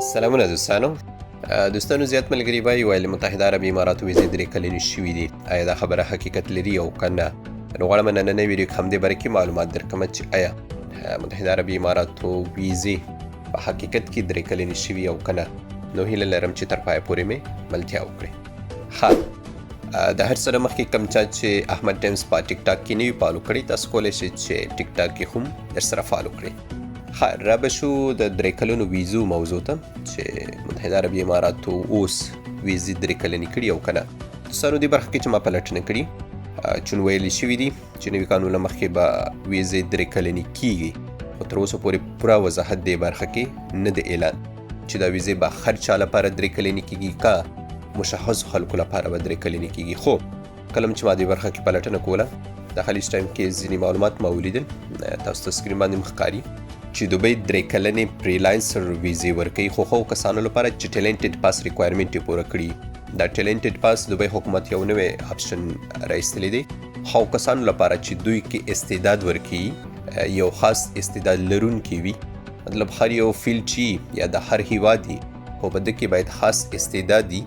سلامونه دوستانو زیات ملګري وایي ویل متحده عربي اماراتو ویزې 3 کلنې شوي دي. آیا دا خبره حقیقت لري او که نه؟ نو غواړم نننۍ ویډیو کې همدې باره کې معلومات درکړم چې آیا متحده عربي اماراتو ویزې په حقیقت کې 3 کلنې شوي او که نه. نو هیله لرم چې تر پایه پورې مې ملتیا وکړئ. د هر سره مخکې کوم چا چې احمد ټایمز په ټیک ټاک کې نه وي فالو کړی، تاسو کولی شئ چې ټیک ټاک کې هم درسره فالو کړئ. را به شو د 3 کلنو ویزو موضوع ته چې متحده عربي اماراتو اوس ویزې 3 کلنې کړي او که نه. دوستانو دې برخه کې چې ما پلټنه کړي چون ویلي شوي دي چې نوي قانون له مخکې به ویزې 3 کلنې کیږي، خو تر اوسه پورې پوره وضاحت دې برخه کې نه دی اعلان چې دا ویزې به هر چا لپاره 3 کلنې کیږي که مشخص خلکو لپاره به 3 کلنې کیږي. خو کله چې ما دې برخه کې پلټنه کوله د خلیج ټایم کې ځینې معلومات ما ولیدل، تاسو ته سکرین باندې ښکاري چې دوبۍ 3 کلنې فریلانسر ویزې ورکوي، خو هغو کسانو لپاره چې ټیلنټډ پاس ریکوایرمنټ یې پوره کړي. دا ټیلنټډ پاس دوبۍ حکومت یو نوی اپشن راایستلی دی هغو کسانو لپاره چې دوی کې استعداد ورکوي، یو خاص استعداد لرونکي وي، مطلب هر یو فیلډ چې یا د هر هیواد وي خو په ده کې باید خاص استعداد وي،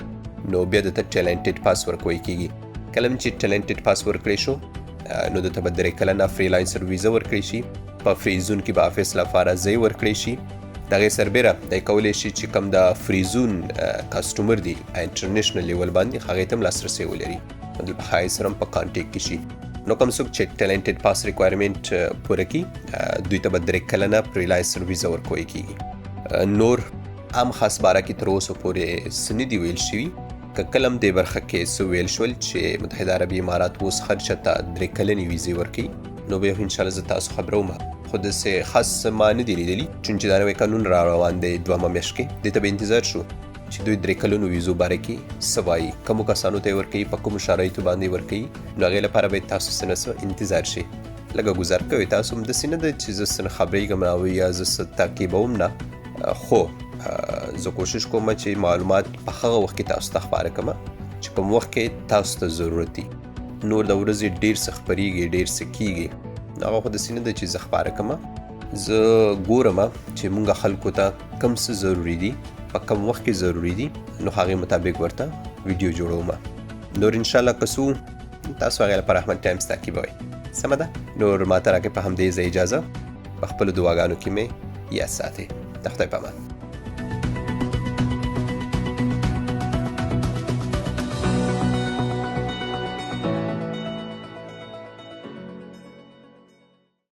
نو بیا دته ټیلنټډ پاس ورکوی کیږي. کله چې ټیلنټډ پاس ورکړی شو نو دته به 3 کلنه فریلانسر ویزه ورکړی شي، په فری زون کې به افیس لپاره ځای ورکړی شي. د هغې سربیره دی کولی شي چې کوم د فری زون کسټمر دی انټرنیشنل لیول باندې هغې ته هم لاسرسی ولري، مطلب هغې سره هم په کانټیکټ کې شي. نو کوم څوک چې ټیلنټډ پاس ریکوایرمنټ پوره کړي دوی ته به 3 کلنه فریلانسر ویزه ورکوی کیږي. نور عام خاص باره کې تر اوسه پورې څه نه دي ویل شوي، که کله هم دې برخه کې څه ویل شول چې متحده عربي امارات اوس هر چا ته 3 کلنې ویزې ورکوي، نو بیا انشاءالله زه تاسو خبروم. خو داسې خاص ما نه دي لیدلي چون چې دا نوی قانون را روان دی 2مه میاشت کې، دې ته به انتظار شو چې دوی 3 کلنو ویزو باره کې څه وایي، کومو کسانو ته یې ورکوي، په کومو شرایطو باندې ورکوي. نو هغې لپاره باید تاسو څه نه څه انتظار شي. لږه ګزار کوئ تاسو هم داسې نه ده چې زه څه نه خبرېږم او یا زه څه تعقیبوم نه، خو زه کوشش کوم چې معلومات په هغه وخت کې تاسو ته خپاره کړم چې کوم وخت کې تاسو ته ضرورت دي. نور د ورځې ډېر څه خپرېږي، ډېر څه کېږي، هغه خو داسې نه ده چې زه خپاره کړم. زه ګورم چې مونږ خلکو ته کم څه ضروري دي، په کم وخت کې ضروري دي، نو هغې مطابق ورته ویډیو جوړوم. نور انشاءالله که څه تاسو هغې لپاره احمد ټایمز تعقیبوئ. سمه ده؟ نور ما ته راکړئ په همدې ځای اجازه، په خپلو دعاګانو کې مې یاد ساتئ. د خدای په امان.